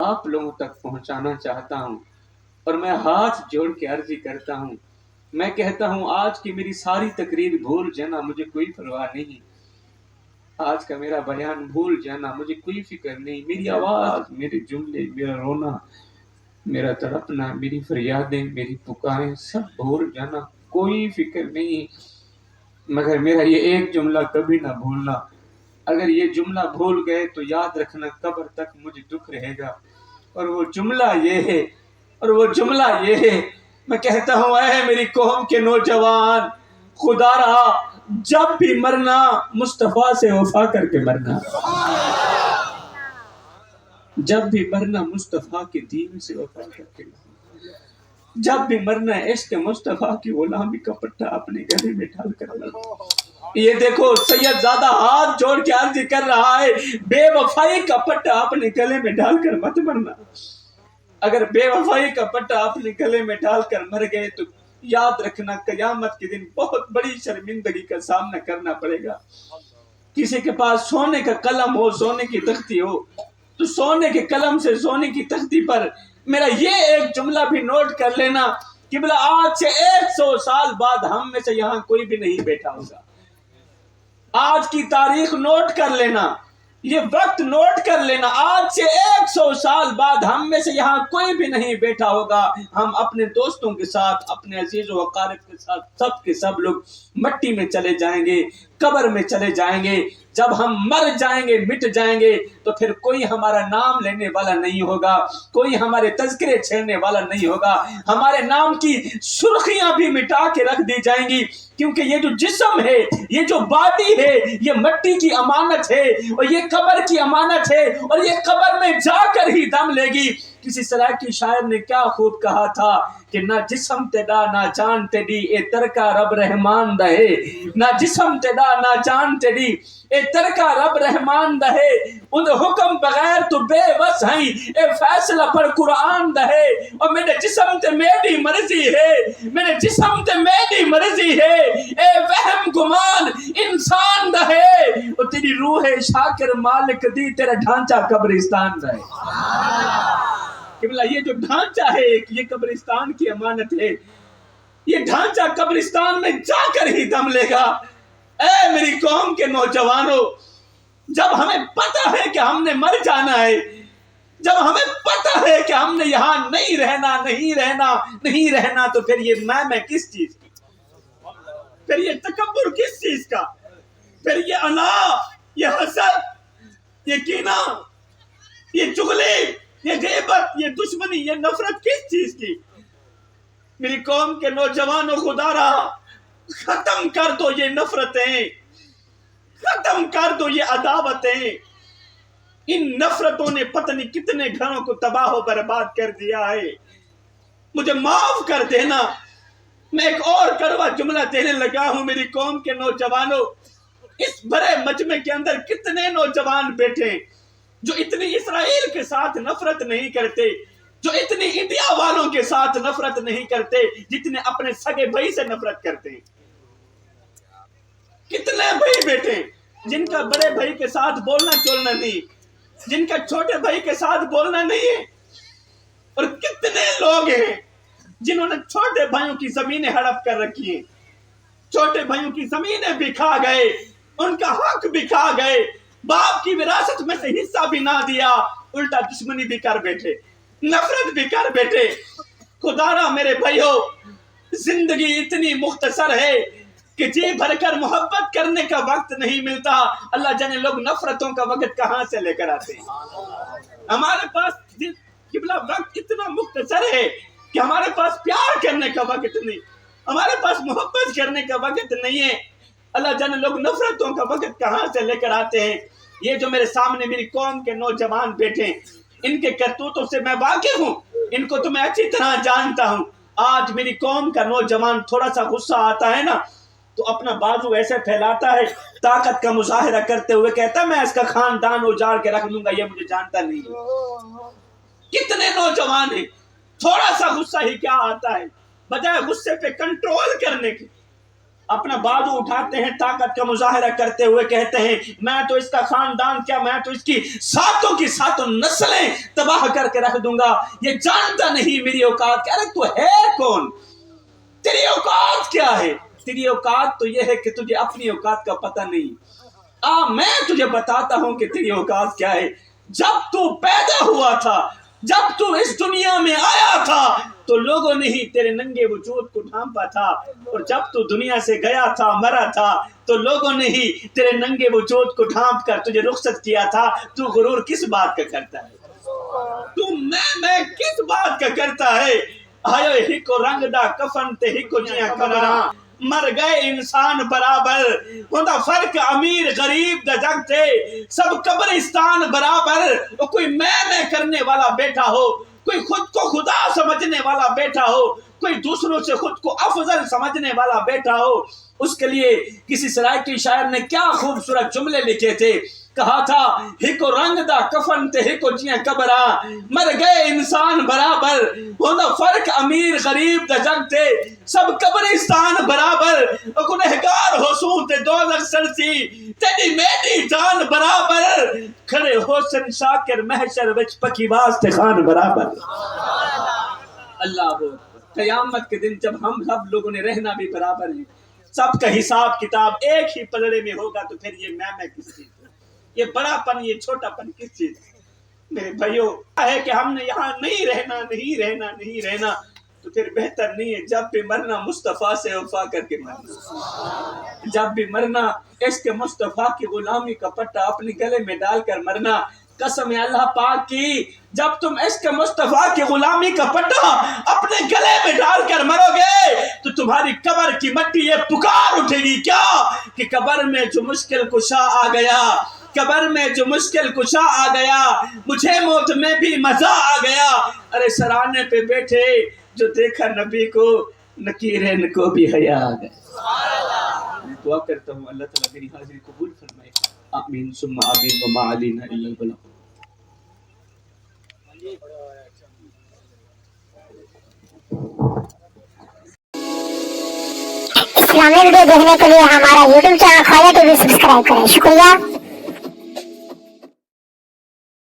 آپ لوگوں تک پہنچانا چاہتا ہوں، اور میں ہاتھ جوڑ کے عرضی کرتا ہوں، میں کہتا ہوں آج کی میری ساری تقریر بھول جانا، مجھے کوئی پرواہ نہیں، آج کا میرا بیان بھول جانا، مجھے کوئی فکر نہیں، میری آواز، میرے جملے، میرا رونا، میرا تڑپنا، میری فریادیں، میری پکاریں سب بھول جانا، کوئی فکر نہیں، مگر میرا یہ ایک جملہ کبھی نہ بھولنا، اگر یہ جملہ بھول گئے تو یاد رکھنا قبر تک مجھے دکھ رہے گا، اور وہ جملہ یہ ہے، اور وہ جملہ یہ ہے، میں کہتا ہوں اے میری قوم کے نوجوان، خدا رہا جب بھی مرنا مصطفیٰ سے وفا کر کے مرنا، جب بھی مرنا مصطفیٰ کے دین سے وفا کر کے مرنا، جب بھی مرنا عشق مصطفیٰ کی غلامی کا پٹا اپنے گلے میں ڈال کر مرنا۔ یہ دیکھو سید زادہ ہاتھ جوڑ کے عرض کر رہا ہے، بے وفائی کا پٹا اپنے گلے میں ڈال کر مت مرنا، اگر بے وفائی کا پٹا اپنے گلے میں ڈال کر مر گئے تو یاد رکھنا قیامت کے دن بہت بڑی شرمندگی کا سامنا کرنا پڑے گا۔ کسی کے پاس سونے کا قلم ہو، سونے کی تختی ہو، تو سونے کے قلم سے سونے کی تختی پر میرا یہ ایک جملہ بھی نوٹ کر لینا کہ بلا آج سے 100 سال بعد ہم میں سے یہاں کوئی بھی نہیں بیٹھا ہوگا، آج کی تاریخ نوٹ کر لینا، یہ وقت نوٹ کر لینا، آج سے 100 سال بعد ہم میں سے یہاں کوئی بھی نہیں بیٹھا ہوگا، ہم اپنے دوستوں کے ساتھ، اپنے عزیز و اقارب کے ساتھ سب کے سب لوگ مٹی میں چلے جائیں گے، قبر میں چلے جائیں گے، جب ہم مر جائیں گے، مٹ جائیں گے تو پھر کوئی ہمارا نام لینے والا نہیں ہوگا، کوئی ہمارے تذکرے چھیڑنے والا نہیں ہوگا، ہمارے نام کی سرخیاں بھی مٹا کے رکھ دی جائیں گی، کیونکہ یہ جو جسم ہے، یہ جو باڈی ہے، یہ مٹی کی امانت ہے، اور یہ قبر کی امانت ہے، اور یہ قبر میں جا کر ہی دم لے گی۔ کسی سرائکی شاعر نے کیا خوب کہا تھا کہ نہ جسم تیڈا نہ جان تیڈی اے ترکا رب رحمان دہے، نہ جسم تیڈا نہ جان تیڈی اے ترکا رب رحمان دہے، ان حکم بغیر تو بے بس ہیں، اے فیصلہ پر قرآن دہے، اور میرے جسم تے میری مرضی ہے، میرے جسم تے میری مرضی ہے، اے وہم گمان انسان دہے، اور تیری روح شاکر مالک دی تیرا ڈھانچہ قبرستان دہے۔ کہ بلا یہ جو ڈھانچہ ہے یہ قبرستان کی امانت ہے، یہ ڈھانچہ قبرستان میں جا کر ہی دم لے گا۔ اے میری قوم کے نوجوانوں، جب ہمیں پتہ ہے کہ ہم نے مر جانا ہے، جب ہمیں پتہ ہے کہ ہم نے یہاں نہیں رہنا، نہیں رہنا، نہیں رہنا، تو پھر یہ میں کس چیز کی، پھر یہ تکبر کس چیز کا، پھر یہ انا، یہ حسد، یہ کینہ، یہ چغلی، یہ غیبت، یہ دشمنی، یہ نفرت کس چیز کی؟ میری قوم کے نوجوانوں، خدا رہا ختم کر دو یہ نفرتیں، ختم کر دو یہ عداوتیں، ان نفرتوں نے پتہ نہیں کتنے گھروں کو تباہ و برباد کر دیا ہے، مجھے معاف کر دینا۔ میں ایک اور کڑوا جملہ دینے لگا ہوں میری قوم کے نوجوانوں، اس بڑے مجمع کے اندر کتنے نوجوان بیٹھے جو اتنی اسرائیل کے ساتھ نفرت نہیں کرتے، جو اتنی انڈیا والوں کے ساتھ نفرت نہیں کرتے جتنے اپنے سگے بھائی سے نفرت کرتے ہیں۔ کتنے بھائی بیٹھے جن کا بڑے بھائی کے ساتھ بولنا چولنا نہیں، جن کا چھوٹے بھائی کے ساتھ بولنا نہیں ہے، اور کتنے لوگ ہیں جنہوں نے چھوٹے بھائیوں کی زمینیں ہڑپ کر رکھی ہیں، چھوٹے بھائیوں کی زمینیں بھی کھا گئے، ان کا حق بھی کھا گئے، باپ کی وراثت میں سے حصہ بھی نہ دیا، الٹا دشمنی بھی کر بیٹھے، نفرت بھی کر بیٹھے۔ خدا را میرے بھائیو، زندگی اتنی مختصر ہے کہ جی بھر کر محبت کرنے کا وقت نہیں ملتا، اللہ جانے لوگ نفرتوں کا وقت کہاں سے لے کر آتے ہیں۔ ہمارے پاس قبلہ وقت اتنا مختصر ہے کہ ہمارے پاس پیار کرنے کا وقت نہیں، ہمارے پاس محبت کرنے کا وقت نہیں ہے، اللہ جانے لوگ نفرتوں کا وقت کہاں سے لے کر آتے ہیں۔ یہ جو میرے سامنے میری قوم کے نوجوان بیٹھے ہیں، ان کے کرتوتوں سے میں واقف ہوں، ان کو تو میں اچھی طرح جانتا ہوں۔ آج میری قوم کا نوجوان تھوڑا سا غصہ آتا ہے نا تو اپنا بازو ایسے پھیلاتا ہے، طاقت کا مظاہرہ کرتے ہوئے کہتا ہے میں اس کا خاندان اجاڑ کے رکھ دوں گا، یہ مجھے جانتا نہیں ہے۔ کتنے نوجوان ہیں، تھوڑا سا غصہ ہی کیا آتا ہے، بجائے غصے پہ کنٹرول کرنے کی، اپنا بازو اٹھاتے ہیں طاقت کا مظاہرہ کرتے ہوئے کہتے ہیں میں تو اس کا خاندان کیا، میں تو اس کی ساتوں کی ساتوں نسلیں تباہ کر کے رکھ دوں گا، یہ جانتا نہیں میری اوقات کیا۔ ارے تو ہے کون؟ تیری اوقات کیا ہے؟ تیری اوقات تو یہ ہے کہ تجھے اپنی اوقات کا پتہ نہیں۔ میں تجھے بتاتا ہوں کہ تیری اوقات کیا ہے۔ جب تو پیدا ہوا تھا، جب تو اس دنیا میں آیا تھا تو لوگوں نے ہی تیرے ننگے وجود کو ڈھانپا تھا، اور جب تو دنیا سے گیا تھا، مرا تھا، تو لوگوں نے ہی تیرے ننگے وجود کو ڈھانپ کر تجھے رخصت کیا تھا۔ تو غرور کس بات کا کرتا ہے؟ تو میں کس بات کا کرتا ہے؟ آئے ہی کو رنگ دا کفن تے ہی کو جیاں قبراں، مر گئے انسان برابر، ہوندا فرق امیر غریب دا جگ تے، سب قبرستان برابر۔ وہ کوئی میں کرنے والا بیٹھا ہو، کوئی خود کو خدا سمجھنے والا بیٹھا ہو، کوئی دوسروں سے خود کو افضل سمجھنے والا بیٹھا ہو، اس کے لیے کسی سرائکی شاعر نے کیا خوبصورت جملے لکھے تھے، کہا تھا ہکو رنگ دا کفن تے ہکو جیاں قبراں، مر گئے انسان برابر، ہوندا فرق امیر غریب دا جگ تے، سب قبرستان برابر۔ گنہگار حسون تے دوزخ سرسی، تیری میری جان برابر، کھڑے حسن شاکر محشر وچ پکی واسطے خان برابر۔ اللہ قیامت کے دن جب ہم سب لوگوں نے رہنا بھی برابر ہے، سب کا حساب کتاب ایک ہی پلڑے میں ہوگا، تو پھر یہ میں کس چیز ہے؟ یہ بڑا پن، یہ چھوٹا پن کس چیز ہے؟ میرے بھائیو ہے کہ ہم نے یہاں نہیں رہنا، تو پھر بہتر نہیں ہے جب بھی مرنا مصطفیٰ سے وفا کر کے مرنا، جب بھی مرنا عشق مصطفیٰ کی غلامی کا پٹا اپنے گلے میں ڈال کر مرنا۔ قسم اللہ پاک کی، جب تم عشق مصطفیٰ کی غلامی کا پٹا اپنے گلے میں ڈال کر مرو گے تو تمہاری قبر کی مٹی یہ پکار اٹھے گی کیا کہ قبر میں جو مشکل کشا آ گیا، قبر میں جو مشکل کشا آ گیا، مجھے موت میں بھی مزہ آ گیا۔ ارے سرانے پہ بیٹھے جو دیکھا نبی کو، نکیر ان کو بھی حیا آ گیا۔ میں دعا کرتا ہوں اللہ تعالیٰ میری حاضری قبول فرمائے، آمین ثم آمین، وما علینا الا البلاغ۔ اسلامی ویڈیو دیکھنے کے لیے ہمارا یوٹیوب چینل خواجہ ٹی وی سبسکرائب کریں، شکریہ۔